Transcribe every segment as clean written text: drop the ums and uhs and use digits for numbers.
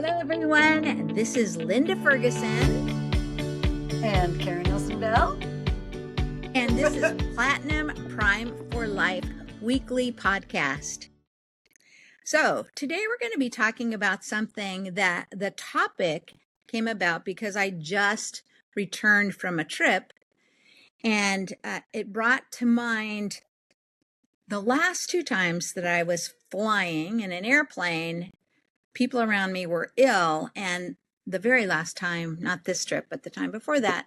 Hello, everyone. This is Linda Ferguson. And Karen Nelson Bell. And this is Platinum Prime for Life weekly podcast. So today we're going to be talking about something that the topic came about because I just returned from a trip, and it brought to mind the last two times that I was flying in an airplane. People around me were ill, and the very last time, not this trip, but the time before that,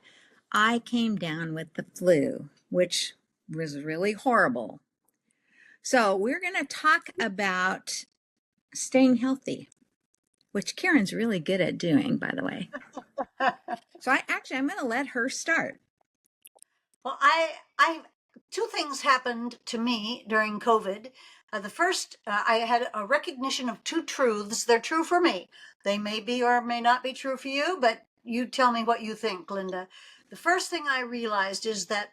I came down with the flu, which was really horrible. So we're going to talk about staying healthy, which Karen's really good at doing, by the way. So I'm going to let her start. Well, two things happened to me during COVID. The first, I had a recognition of two truths. They're true for me. They may be or may not be true for you, but you tell me what you think, Linda. The first thing I realized is that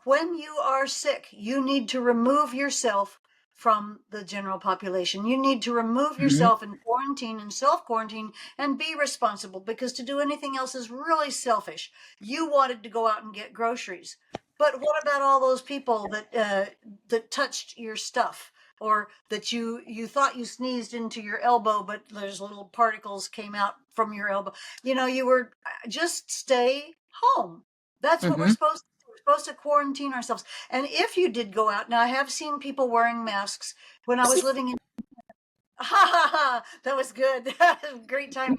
when you are sick, you need to remove yourself from the general population. You need to remove yourself and quarantine and self-quarantine and be responsible, because to do anything else is really selfish. You wanted to go out and get groceries, but what about all those people that touched your stuff, or that you thought you sneezed into your elbow, but there's little particles came out from your elbow? You were just stay home. That's what we're supposed to. We're supposed to quarantine ourselves. And if you did go out, now I have seen people wearing masks when I was living in. That was good. Great time.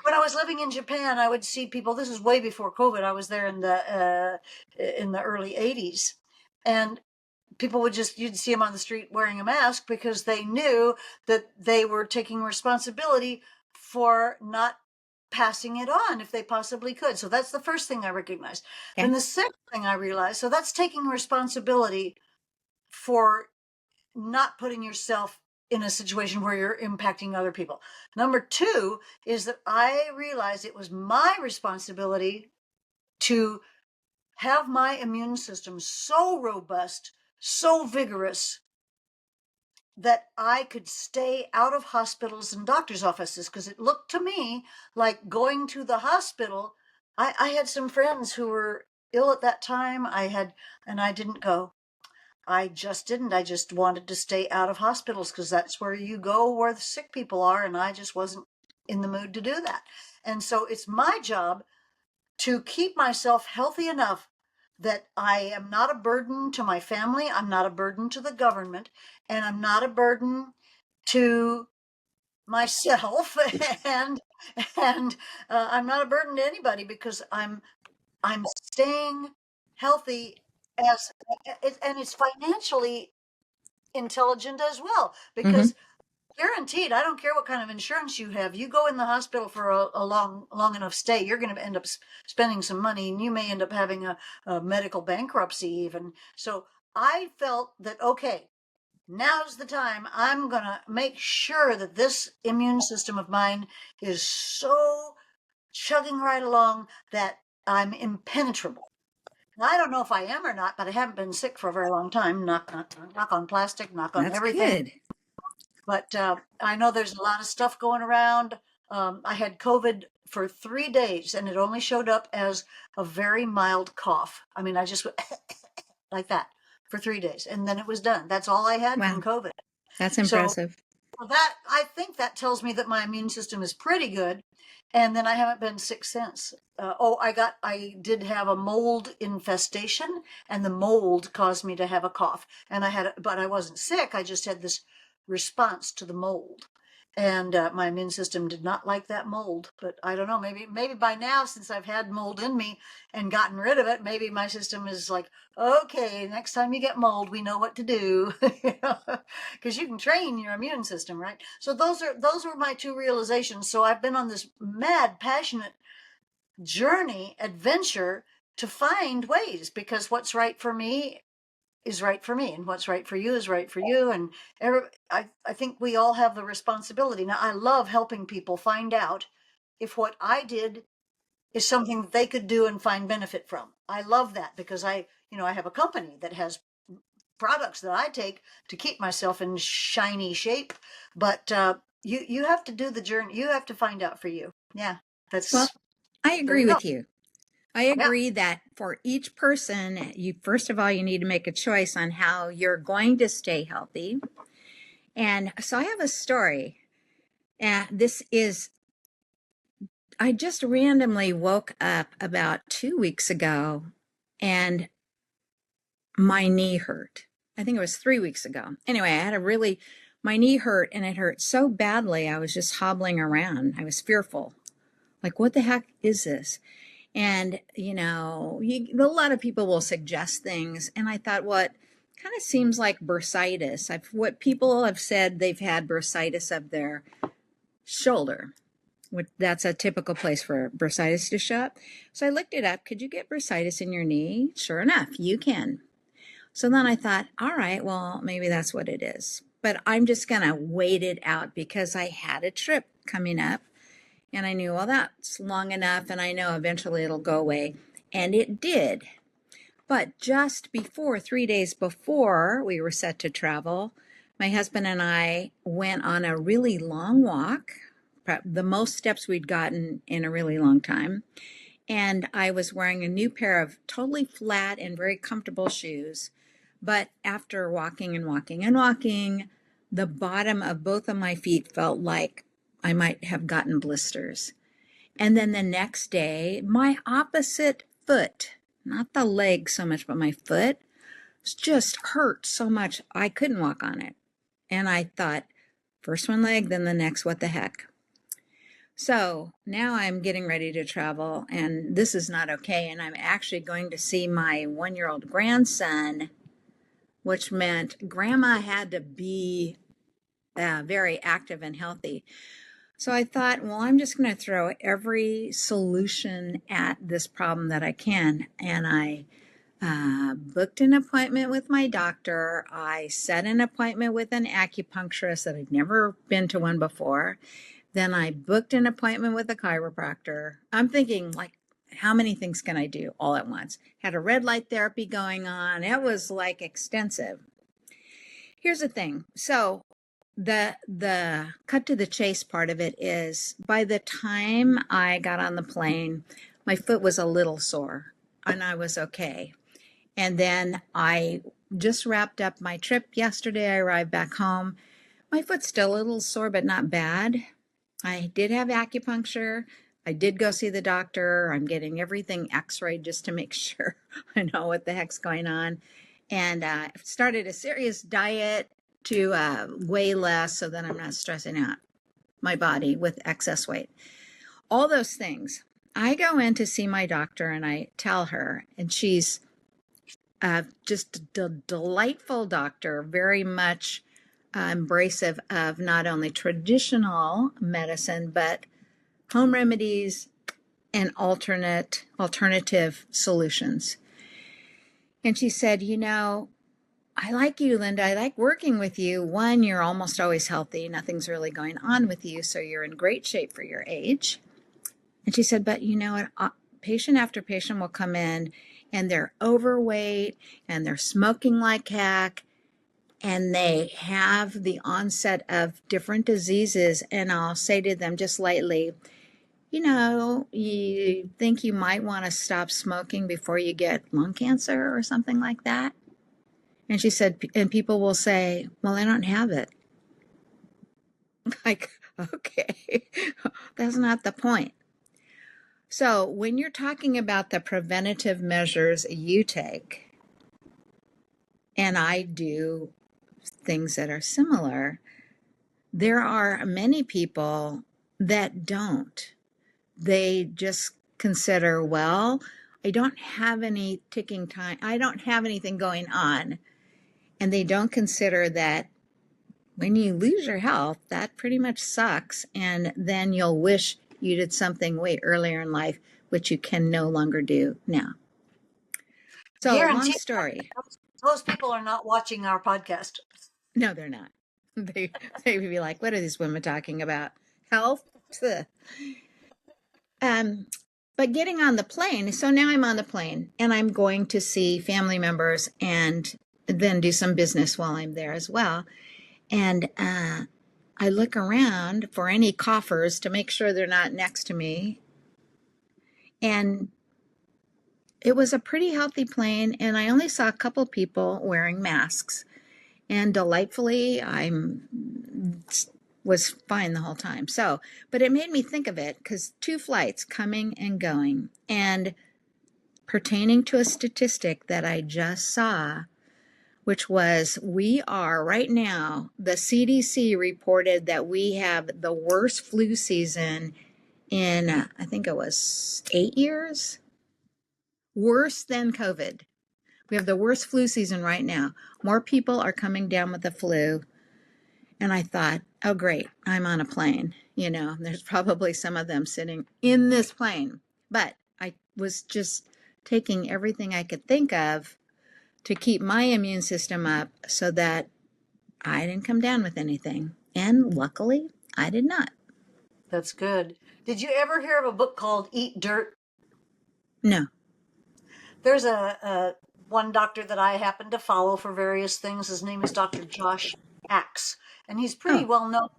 When I was living in Japan, I would see people. This is way before COVID. I was there in the early '80s, and people would you'd see them on the street wearing a mask because they knew that they were taking responsibility for not passing it on if they possibly could. So that's the first thing I recognized. Okay. Then the second thing I realized, so that's taking responsibility for not putting yourself in a situation where you're impacting other people. Number two is that I realized it was my responsibility to have my immune system so robust, so vigorous, that I could stay out of hospitals and doctor's offices, because it looked to me like going to the hospital. I had some friends who were ill at that time. And I didn't go. I just didn't. I just wanted to stay out of hospitals because that's where you go, where the sick people are. And I just wasn't in the mood to do that. And so it's my job to keep myself healthy enough that I am not a burden to my family, I'm not a burden to the government, and I'm not a burden to myself, and I'm not a burden to anybody, because I'm staying healthy, and it's financially intelligent as well, because guaranteed, I don't care what kind of insurance you have. You go in the hospital for a long enough stay, you're going to end up spending some money, and you may end up having a medical bankruptcy even. So I felt that, okay, now's the time. I'm going to make sure that this immune system of mine is so chugging right along that I'm impenetrable. Now, I don't know if I am or not, but I haven't been sick for a very long time. Knock on plastic, knock on That's everything. good. But I know there's a lot of stuff going around. I had COVID for 3 days, and it only showed up as a very mild cough. I mean, I just went like that for 3 days, and then it was done. That's all I had from COVID. That's So impressive. I think that tells me that my immune system is pretty good, and then I haven't been sick since. I did have a mold infestation, and the mold caused me to have a cough. And but I wasn't sick. I just had this response to the mold, and my immune system did not like that mold. But I don't know. Maybe by now, since I've had mold in me and gotten rid of it, maybe my system is like, okay, next time you get mold, we know what to do, because you can train your immune system, right? So those were my two realizations. So I've been on this mad, passionate journey, adventure, to find ways, because what's right for me is right for me, and what's right for you is right for you. And I think we all have the responsibility. Now, I love helping people find out if what I did is something that they could do and find benefit from. I love that, because I have a company that has products that I take to keep myself in shiny shape. But you have to do the journey. You have to find out for you. Yeah, Well, that's I there agree you go. with you. I Yeah. agree that for each person, you first of all, you need to make a choice on how you're going to stay healthy. And so I have a story. I just randomly woke up about 2 weeks ago and my knee hurt. I think it was 3 weeks ago. Anyway, my knee hurt and it hurt so badly. I was just hobbling around. I was fearful. Like, what the heck is this? And, a lot of people will suggest things. And I thought, what kind of seems like bursitis. What people have said, they've had bursitis of their shoulder. That's a typical place for bursitis to show up. So I looked it up. Could you get bursitis in your knee? Sure enough, you can. So then I thought, all right, well, maybe that's what it is. But I'm just going to wait it out because I had a trip coming up and I knew, well, that's long enough and I know eventually it'll go away. And it did. But just before, 3 days before we were set to travel, my husband and I went on a really long walk, the most steps we'd gotten in a really long time. And I was wearing a new pair of totally flat and very comfortable shoes. But after walking and walking and walking, the bottom of both of my feet felt like I might have gotten blisters. And then the next day, my opposite foot, not the leg so much, but my foot, just hurt so much I couldn't walk on it. And I thought, first one leg, then the next, what the heck? So now I'm getting ready to travel, and this is not okay. And I'm actually going to see my 1-year-old grandson, which meant grandma had to be very active and healthy. So I thought, well, I'm just going to throw every solution at this problem that I can. And I booked an appointment with my doctor. I set an appointment with an acupuncturist that I've never been to one before. Then I booked an appointment with a chiropractor. I'm thinking, like, how many things can I do all at once? Had a red light therapy going on. It was like extensive. Here's the thing. So the cut to the chase part of it is by the time I got on the plane, my foot was a little sore and I was okay. And then I just wrapped up my trip yesterday. I arrived back home. My foot's still a little sore, but not bad. I did have acupuncture. I did go see the doctor. I'm getting everything x-rayed just to make sure I know what the heck's going on. And started a serious diet to weigh less so that I'm not stressing out my body with excess weight. All those things. I go in to see my doctor and I tell her, and she's just a delightful doctor, very much embracive of not only traditional medicine, but home remedies and alternative solutions. And she said, I like you, Linda. I like working with you. One, you're almost always healthy. Nothing's really going on with you. So you're in great shape for your age. And she said, but you know what? Patient after patient will come in and they're overweight and they're smoking like heck and they have the onset of different diseases. And I'll say to them just lightly, you think you might want to stop smoking before you get lung cancer or something like that? And she said, and people will say, well, I don't have it. Like, okay, that's not the point. So when you're talking about the preventative measures you take, and I do things that are similar, there are many people that don't. They just consider, well, I don't have any ticking time. I don't have anything going on. And they don't consider that when you lose your health, that pretty much sucks. And then you'll wish you did something way earlier in life, which you can no longer do now. So, long Guarantee story. those people are not watching our podcast. No, they're not. They would be like, what are these women talking about? Health? But getting on the plane, so now I'm on the plane and I'm going to see family members and then do some business while I'm there as well. And I I look around for any coughers to make sure they're not next to me. And it was a pretty healthy plane, and I only saw a couple people wearing masks. And delightfully, I was fine the whole time. So, but it made me think of it because 2 flights coming and going, and pertaining to a statistic that I just saw, which was we are right now, the CDC reported that we have the worst flu season in, I think it was 8 years, worse than COVID. We have the worst flu season right now. More people are coming down with the flu. And I thought, oh, great, I'm on a plane. There's probably some of them sitting in this plane. But I was just taking everything I could think of to keep my immune system up so that I didn't come down with anything. And luckily, I did not. That's good. Did you ever hear of a book called Eat Dirt? No. There's a one doctor that I happen to follow for various things. His name is Dr. Josh Axe, and he's pretty Oh, well known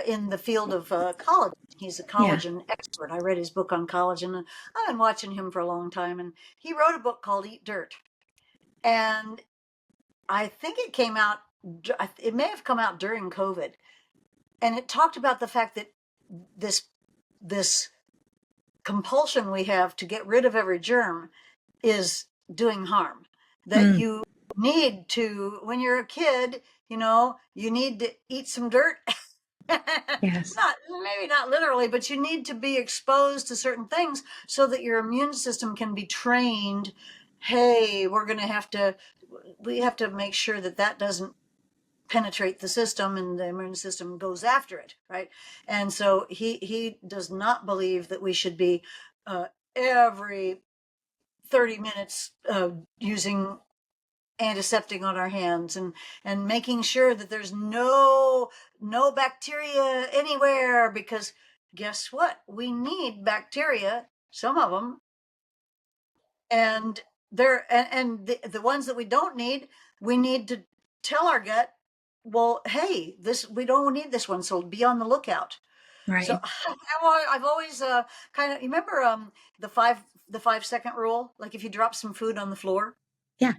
in the field of collagen. He's a yeah. collagen expert. I read his book on collagen, and I've been watching him for a long time. And he wrote a book called Eat Dirt, and I think it came out. It may have come out during COVID, and it talked about the fact that this compulsion we have to get rid of every germ is doing harm. That Mm, you need to, when you're a kid, you need to eat some dirt. yes. Not maybe not literally, but you need to be exposed to certain things so that your immune system can be trained. Hey, we have to make sure that that doesn't penetrate the system and the immune system goes after it, right? And so he does not believe that we should be every 30 minutes using antiseptic on our hands and making sure that there's no bacteria anywhere, because guess what, we need bacteria, some of them, and the ones that we don't need, we need to tell our gut, well, hey, this, we don't need this one, so be on the lookout. So Right. I've always kind of, you remember the 5 second rule? Like if you drop some food on the floor. Yeah.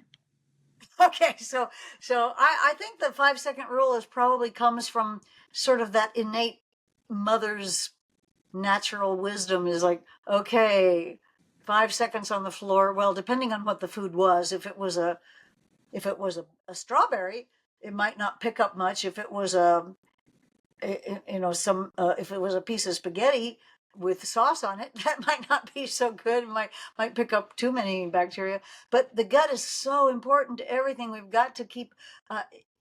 Okay, so I think the 5 second rule is probably comes from sort of that innate mother's natural wisdom, is like, okay, 5 seconds on the floor. Well, depending on what the food was, if it was a strawberry, it might not pick up much. If it was some if it was a piece of spaghetti with sauce on it, that might not be so good. It might pick up too many bacteria. But the gut is so important to everything. We've got to keep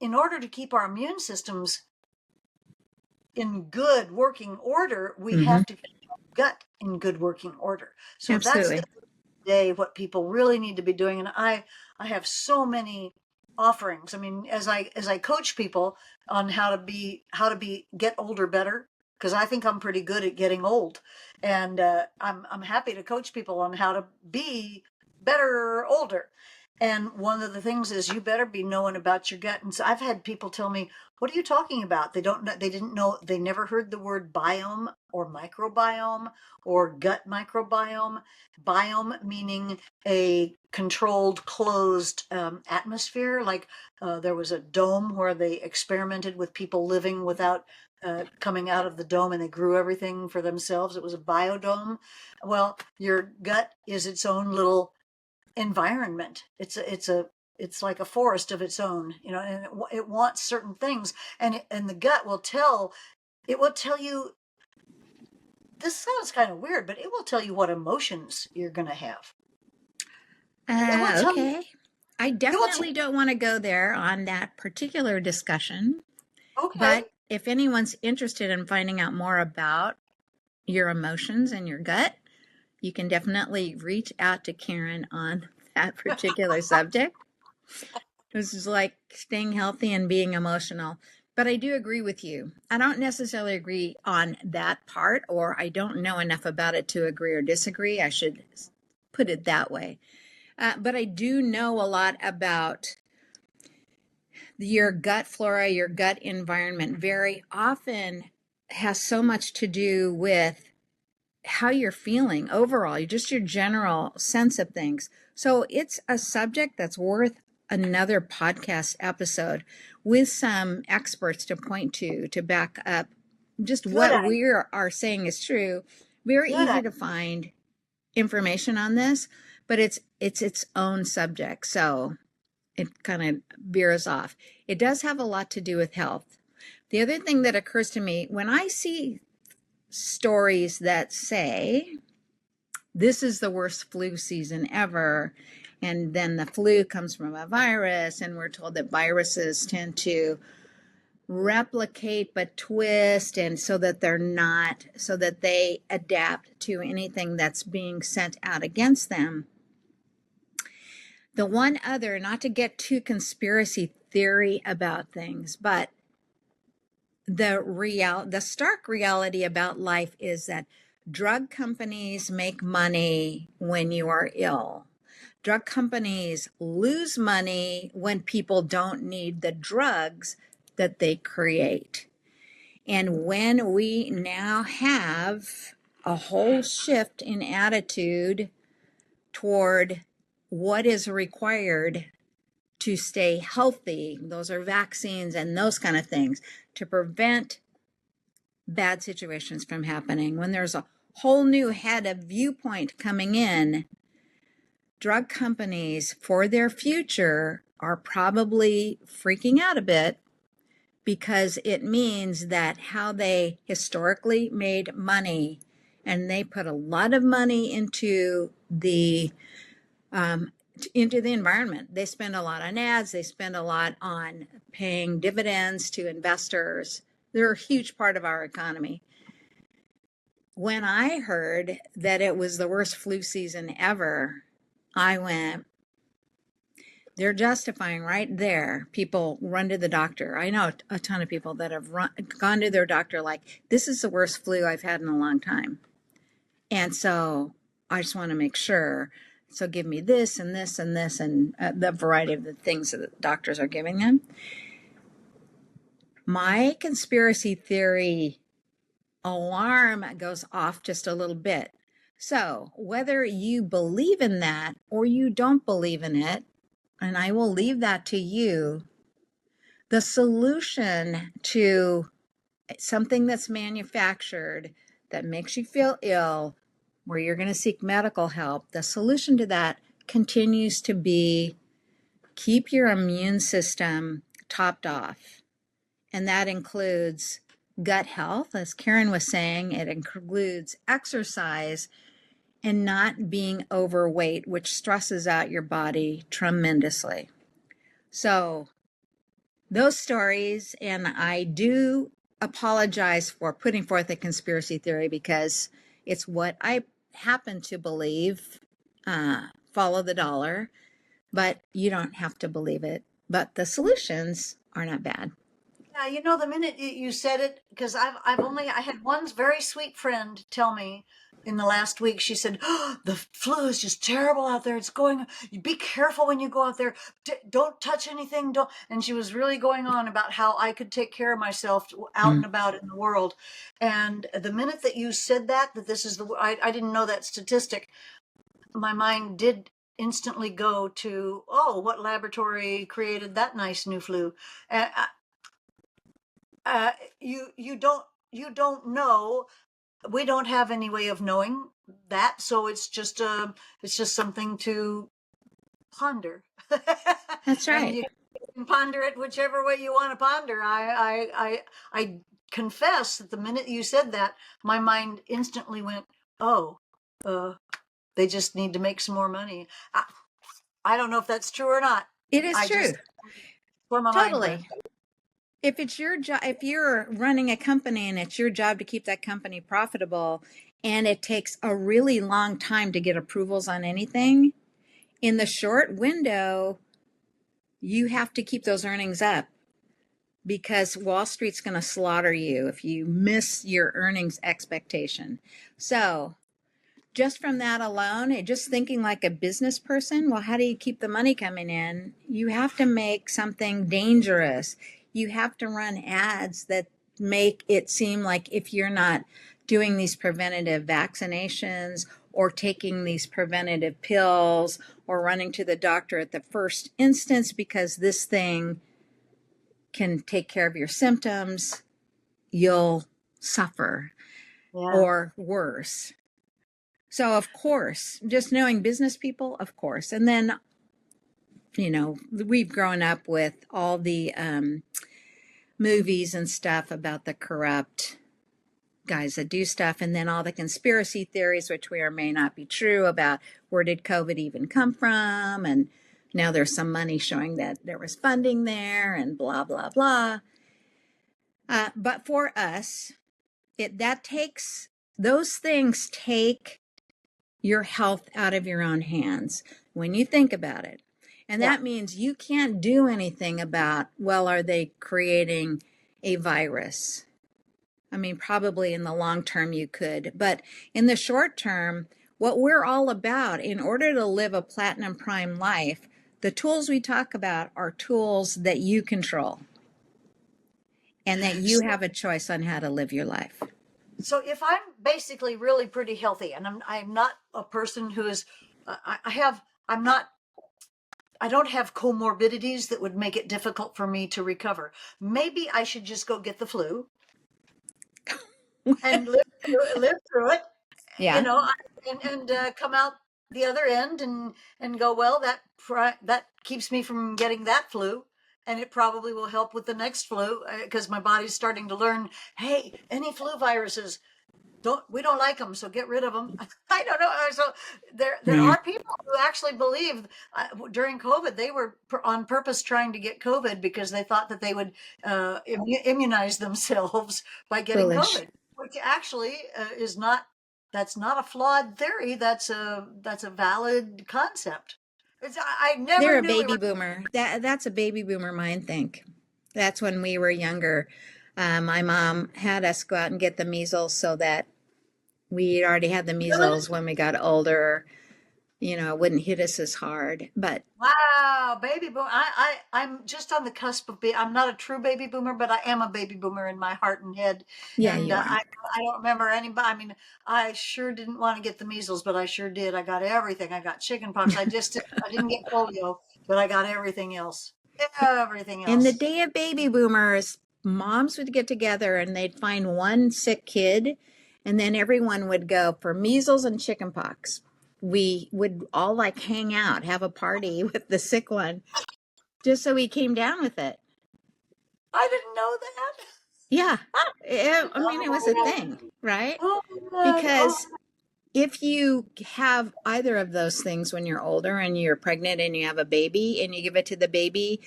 in order to keep our immune systems in good working order, we Mm-hmm. have to keep our gut in good working order. So that's the Absolutely. day what people really need to be doing. And I have so many offerings. I mean, as I coach people on how to get older better, because I think I'm pretty good at getting old, and I'm happy to coach people on how to be better older. And one of the things is you better be knowing about your gut. And so I've had people tell me, "What are you talking about?" They don't know, they didn't know, they never heard the word biome or microbiome or gut microbiome. Biome meaning a controlled, closed atmosphere. Like there was a dome where they experimented with people living without coming out of the dome, and they grew everything for themselves. It was a biodome. Well, your gut is its own little environment. It's like a forest of its own, and it wants certain things, and the gut will tell, it will tell you, this sounds kind of weird, but it will tell you what emotions you're going to have. It will tell you, Okay. I it will tell, definitely don't want to go there on that particular discussion. okay. But if anyone's interested in finding out more about your emotions and your gut, you can definitely reach out to Karen on that particular subject. This is like staying healthy and being emotional. But I do agree with you. I don't necessarily agree on that part, or I don't know enough about it to agree or disagree. I should put it that way. But I do know a lot about Your gut flora, your gut environment very often has so much to do with how you're feeling overall, just your general sense of things. So it's a subject that's worth another podcast episode with some experts to point to back up just Good what idea. we are saying is true. Very Good easy idea. to find information on this, but it's its own subject. So it kind of veers off. It does have a lot to do with health. The other thing that occurs to me when I see stories that say this is the worst flu season ever, and then the flu comes from a virus, and we're told that viruses tend to replicate but twist, and so that they adapt to anything that's being sent out against them. The one other, not to get too conspiracy theory about things, but the stark reality about life is that drug companies make money when you are ill. Drug companies lose money when people don't need the drugs that they create. And when we now have a whole shift in attitude toward what is required to stay healthy, those are vaccines and those kind of things, to prevent bad situations from happening. When there's a whole new head of viewpoint coming in, drug companies for their future are probably freaking out a bit, because it means that how they historically made money, and they put a lot of money into the environment. They spend a lot on ads. They spend a lot on paying dividends to investors. They're a huge part of our economy. When I heard that it was the worst flu season ever, I went, they're justifying right there. People run to the doctor. I know a ton of people that have gone to their doctor like, this is the worst flu I've had in a long time. And so I just want to make sure. So give me this and this and this and the variety of the things that the doctors are giving them. My conspiracy theory alarm goes off just a little bit. So whether you believe in that or you don't believe in it, and I will leave that to you, the solution to something that's manufactured that makes you feel ill, where you're going to seek medical help, the solution to that continues to be keep your immune system topped off. And that includes gut health, as Karen was saying, it includes exercise and not being overweight, which stresses out your body tremendously. So those stories, and I do apologize for putting forth a conspiracy theory because it's what I happen to believe. Follow the dollar, but you don't have to believe it. But the solutions are not bad. Yeah, the minute you said it, because I had one very sweet friend tell me in the last week. She said, oh, the flu is just terrible out there. It's going. Be careful when you go out there. Don't touch anything. Don't. And she was really going on about how I could take care of myself out and about in the world. And the minute that you said that this is I didn't know that statistic. My mind did instantly go to, oh, what laboratory created that nice new flu? And you don't know. We don't have any way of knowing that, so it's just something to ponder. That's And right. you can ponder it whichever way you want to ponder. I confess that the minute you said that, my mind instantly went, oh, they just need to make some more money. I don't know if that's true or not. It is I true. just where my mind went. Totally. If it's your job, if you're running a company and it's your job to keep that company profitable, and it takes a really long time to get approvals on anything, in the short window, you have to keep those earnings up, because Wall Street's going to slaughter you if you miss your earnings expectation. So just from that alone, just thinking like a business person, well, how do you keep the money coming in? You have to make something dangerous. You have to run ads that make it seem like if you're not doing these preventative vaccinations or taking these preventative pills or running to the doctor at the first instance because this thing can take care of your symptoms, you'll suffer Yeah. or worse. So, of course, just knowing business people, of course. And then, we've grown up with all the movies and stuff about the corrupt guys that do stuff, and then all the conspiracy theories, which may or may not be true, about where did COVID even come from. And now there's some money showing that there was funding there and blah, blah, blah. But for us, those things take your health out of your own hands when you think about it. And Yeah. that means you can't do anything about, well, are they creating a virus? I mean, probably in the long term you could, but in the short term, what we're all about in order to live a platinum prime life, the tools we talk about are tools that you control and that you have a choice on how to live your life. So if I'm basically really pretty healthy, and I'm not a person who is, I don't have comorbidities that would make it difficult for me to recover. Maybe I should just go get the flu and live through it, you Yeah. know, and come out the other end and go, well, that keeps me from getting that flu. And it probably will help with the next flu because my body's starting to learn, hey, any flu viruses, we don't like them, so get rid of them. I don't know. So there Mm. are people who actually believe during COVID they were on purpose trying to get COVID because they thought that they would immunize themselves by getting Foolish. COVID, which actually is not. That's not a flawed theory. That's a valid concept. I never They're a knew we baby were. boomer. That's a baby boomer mind think. That's when we were younger. My mom had us go out and get the measles so that we already had the Really? measles when we got older. It wouldn't hit us as hard. But Wow, baby boom. I'm just on the cusp of I'm not a true baby boomer, but I am a baby boomer in my heart and head. yeah, And you are. I don't remember anybody. I mean, I sure didn't want to get the measles, but I sure did. I got everything. I got chicken pox. I didn't get polio, but I got everything else. Everything In the else. day of baby boomers, moms would get together and they'd find one sick kid, and then everyone would go for measles and chickenpox. We would all like hang out, have a party with the sick one, just so he came down with it. I didn't know that. Yeah. I mean, it was a thing, right? Oh my God. Oh, Because if you have either of those things when you're older and you're pregnant and you have a baby and you give it to the baby,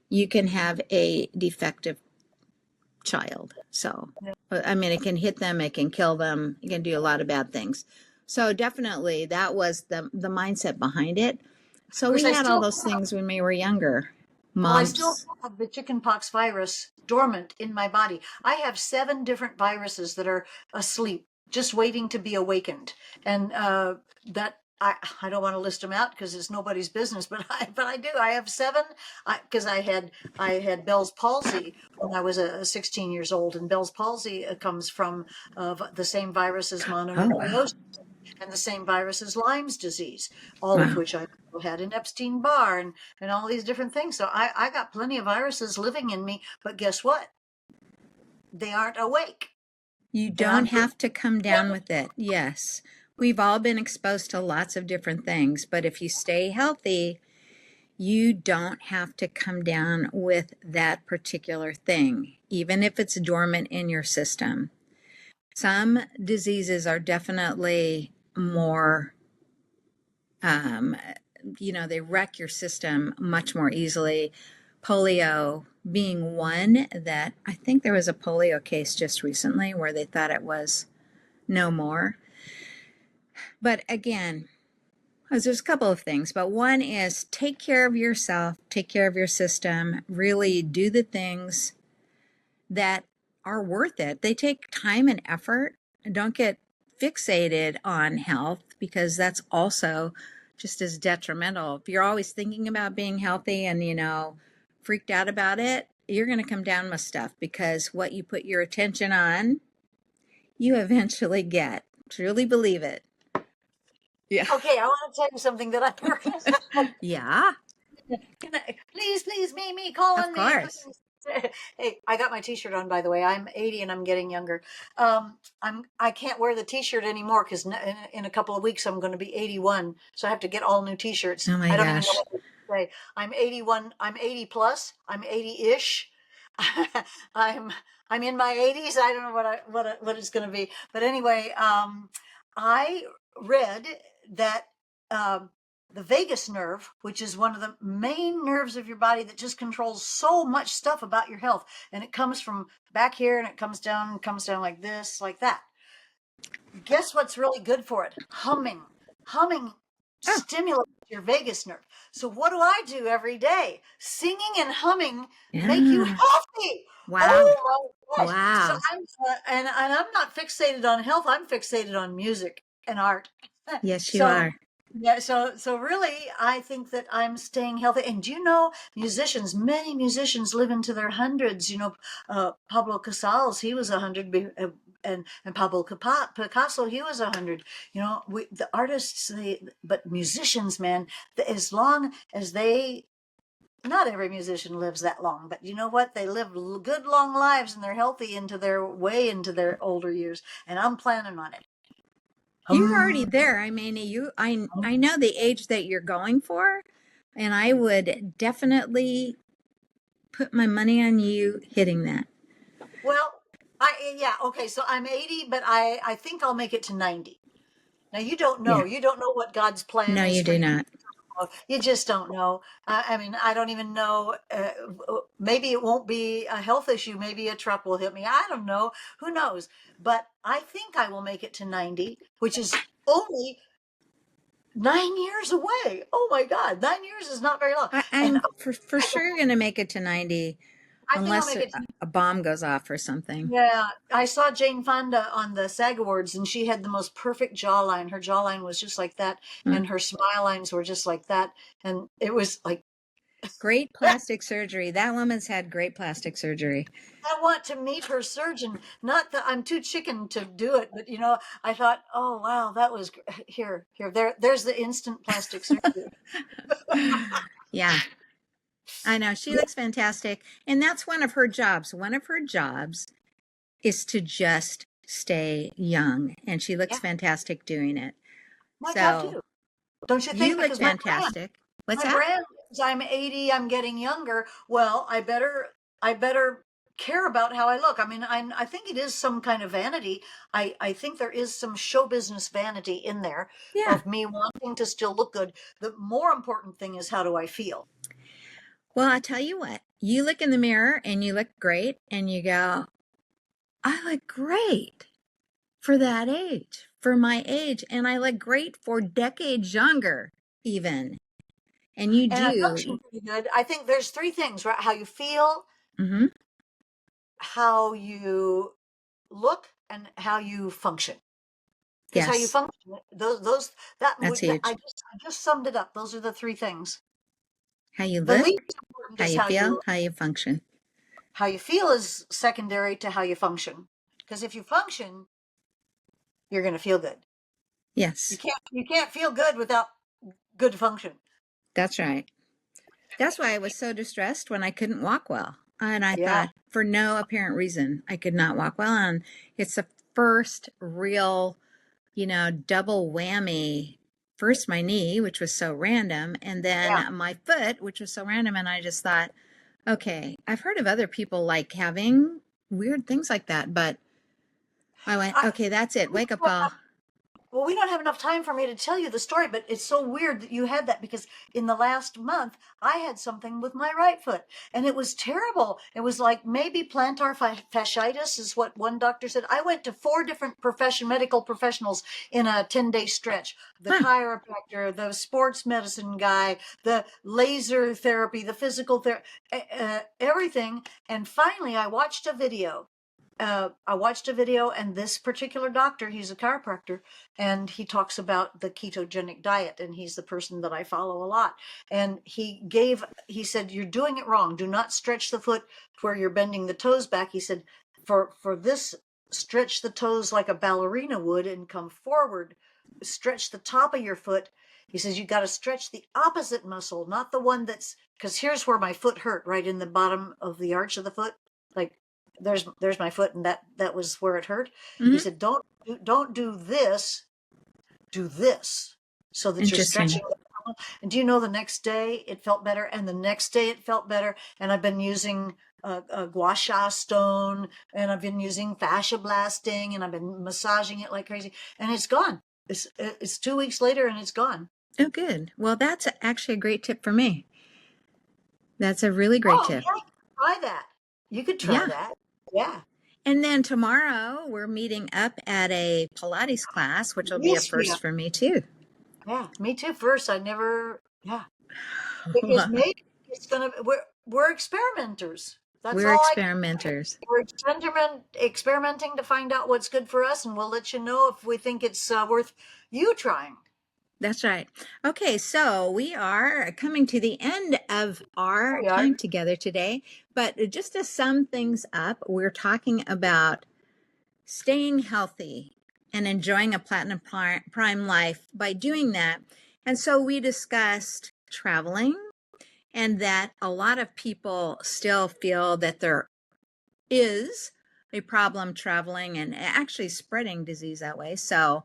you can have a defective child. So, yeah. I mean, it can hit them, it can kill them, it can do a lot of bad things. So, definitely, that was the mindset behind it. Of So, course, we had all those things when we were younger. I still Moms, have the chickenpox virus dormant in my body. I have 7 different viruses that are asleep, just waiting to be awakened. And that I don't want to list them out because it's nobody's business, but I do. I have 7 because I had Bell's palsy when I was 16 years old, and Bell's palsy comes from the same virus as oh, wow. mononucleosis and the same virus as Lyme's disease, all of Wow. which I had in Epstein-Barr and all these different things. So I got plenty of viruses living in me, but guess what? They aren't awake. You And don't have to come down with it. Yes. We've all been exposed to lots of different things, but if you stay healthy, you don't have to come down with that particular thing, even if it's dormant in your system. Some diseases are definitely more, they wreck your system much more easily. Polio being one that I think there was a polio case just recently where they thought it was no more. But again, there's a couple of things, but one is take care of yourself, take care of your system, really do the things that are worth it. They take time and effort. Don't get fixated on health, because that's also just as detrimental. If you're always thinking about being healthy and, freaked out about it, you're going to come down with stuff, because what you put your attention on, you eventually get. Truly believe it. Yeah. Okay, I want to tell you something that I heard. Yeah, Please, me, call of on me, course. please. Hey, I got my T-shirt on, by the way. I'm 80 and I'm getting younger. I can't wear the T-shirt anymore because in a couple of weeks I'm going to be 81, so I have to get all new T-shirts. Oh my I don't even know gosh. what to say. I'm 81. I'm 80 plus. I'm 80-ish. I'm I'm in my 80s. I don't know what it's going to be, but anyway, I read that. Um, the vagus nerve, which is one of the main nerves of your body that just controls so much stuff about your health. And it comes from back here and it comes down like this, like that. Guess what's really good for it? Humming. Humming Oh, stimulates your vagus nerve. So what do I do every day? Singing and humming make you yeah. healthy. Wow. Oh my gosh. So Wow. and I'm not fixated on health. I'm fixated on music and art. Yes, you So are. yeah, so really, I think that I'm staying healthy. And do you know, many musicians live into their hundreds. Pablo Casals, he was 100, and Pablo Picasso, he was 100. The artists, but musicians, man, as long as they, not every musician lives that long, but you know what? They live good long lives and they're healthy way into their older years. And I'm planning on it. You're already Um, there. I mean, I know the age that you're going for, and I would definitely put my money on you hitting that. Well, yeah, okay, so I'm 80, but I think I'll make it to 90. Now you don't know. Yeah. You don't know what God's plan No, is you for do you. not. You just don't know. I mean, I don't even know. Maybe it won't be a health issue. Maybe a truck will hit me. I don't know. Who knows? But I think I will make it to 90, which is only 9 years away. Oh my God, 9 years is not very long. And I'm for sure going to make it to 90, I think I'll unless make it a bomb goes off or something. Yeah, I saw Jane Fonda on the SAG Awards, and she had the most perfect jawline. Her jawline was just like that, Huh. and her smile lines were just like that. And it was like, Great plastic surgery. That woman's had great plastic surgery. I want to meet her surgeon. Not that I'm too chicken to do it, but I thought, oh wow, that was there's the instant plastic surgery. Yeah, I know. She looks fantastic. And that's one of her jobs. One of her jobs is to just stay young. And she looks Yeah, fantastic doing it. my job So too. Don't you you think? look Because fantastic. What's my that? brand is I'm 80, I'm getting younger. Well, I better care about how I look. I mean, I think it is some kind of vanity. I think there is some show business vanity in there Yeah. of me wanting to still look good. The more important thing is how do I feel? Well, I tell you what, you look in the mirror and you look great and you go, I look great for that age, for my age. And I look great for decades younger, even. And you And I do. function pretty good. I think there's three things, right? How you feel, Mm-hmm. how you look, and how you function. Because how you Yes, function, those that that's would that, huge. I just summed it up. Those are the three things. How you The look, least important how is you how feel, you how you function. feel is secondary to how you function. Because if you function, you're going to feel good. Yes, You can't feel good without good function. that's right. That's why I was so distressed when I couldn't walk well. And I Yeah. thought, for no apparent reason, I could not walk well. And it's the first real, double whammy. First, my knee, which was so random, and Yeah. then my foot, which was so random. And I just thought, okay, I've heard of other people like having weird things like that, but I went, I, okay, that's it. Wake up call. Well, we don't have enough time for me to tell you the story, but it's so weird that you had that because in the last month I had something with my right foot and it was terrible. It was like maybe plantar fasciitis is what one doctor said. I went to four different medical professionals in a 10-day stretch. The Huh. chiropractor, the sports medicine guy, the laser therapy, the physical therapy, everything. And finally I watched a video I watched a video, and this particular doctor, he's a chiropractor, and he talks about the ketogenic diet, and he's the person that I follow a lot. And he said, you're doing it wrong. Do not stretch the foot where you're bending the toes back. He said, for this, stretch the toes like a ballerina would and come forward. Stretch the top of your foot. He says, you got to stretch the opposite muscle, not the one because here's where my foot hurt, right in the bottom of the arch of the foot. Like, there's my foot, and that was where it hurt. Mm-hmm. He said, don't do this, do this, so that you're stretching. And do you know, the next day it felt better, and the next day it felt better. And I've been using a gua sha stone, and I've been using fascia blasting, and I've been massaging it like crazy, and it's gone. It's 2 weeks later, and it's gone. Oh, good. Well, that's actually a great tip for me. That's a really great tip. Yeah, try that. You could try that. Yeah. And then tomorrow we're meeting up at a Pilates class, which will be a first for me too. Yeah, me too. First, I never. Yeah, because maybe it's gonna. We're experimenters. We're experimenters. We're experimenting to find out what's good for us, and we'll let you know if we think it's worth you trying. That's right. Okay, so we are coming to the end of our time together today. But just to sum things up, we're talking about staying healthy and enjoying a Platinum Prime life by doing that. And so we discussed traveling, and that a lot of people still feel that there is a problem traveling and actually spreading disease that way. So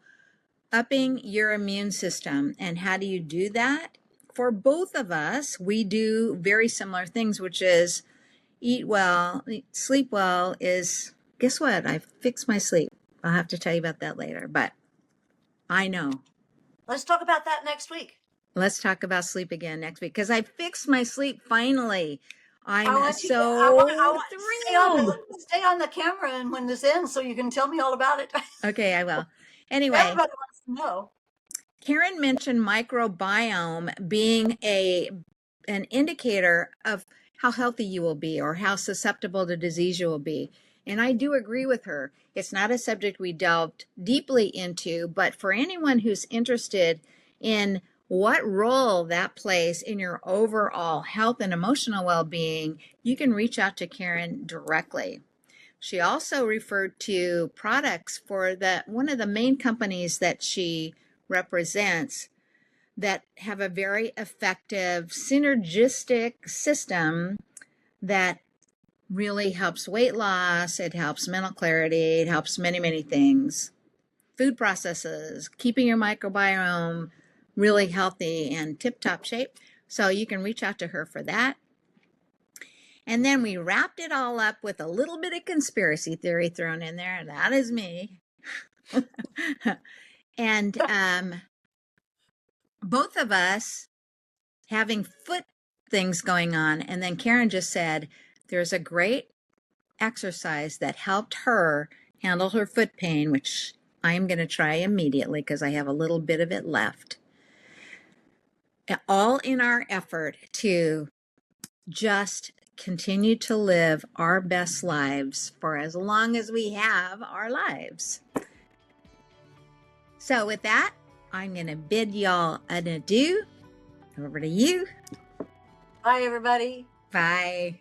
upping your immune system. And how do you do that? For both of us, we do very similar things, which is eat well, sleep well. Guess what? I fixed my sleep. I'll have to tell you about that later, but I know. Let's talk about that next week. Let's talk about sleep again next week, because I fixed my sleep finally. I'm so thrilled. Stay on the camera and when this ends so you can tell me all about it. Okay, I will. Anyway, everybody wants to know. Karen mentioned microbiome being an indicator of how healthy you will be or how susceptible to disease you will be. And I do agree with her. It's not a subject we delved deeply into, but for anyone who's interested in what role that plays in your overall health and emotional well-being, you can reach out to Karen directly. She also referred to products for one of the main companies that she represents that have a very effective synergistic system that really helps weight loss. It helps mental clarity. It helps many, many things. Food processes, keeping your microbiome really healthy and tip-top shape. So you can reach out to her for that. And then we wrapped it all up with a little bit of conspiracy theory thrown in there. And that is me. And both of us having foot things going on. And then Karen just said, there's a great exercise that helped her handle her foot pain, which I am going to try immediately because I have a little bit of it left. All in our effort to just continue to live our best lives for as long as we have our lives. So with that, I'm going to bid y'all an adieu. Over to you. Bye, everybody. Bye.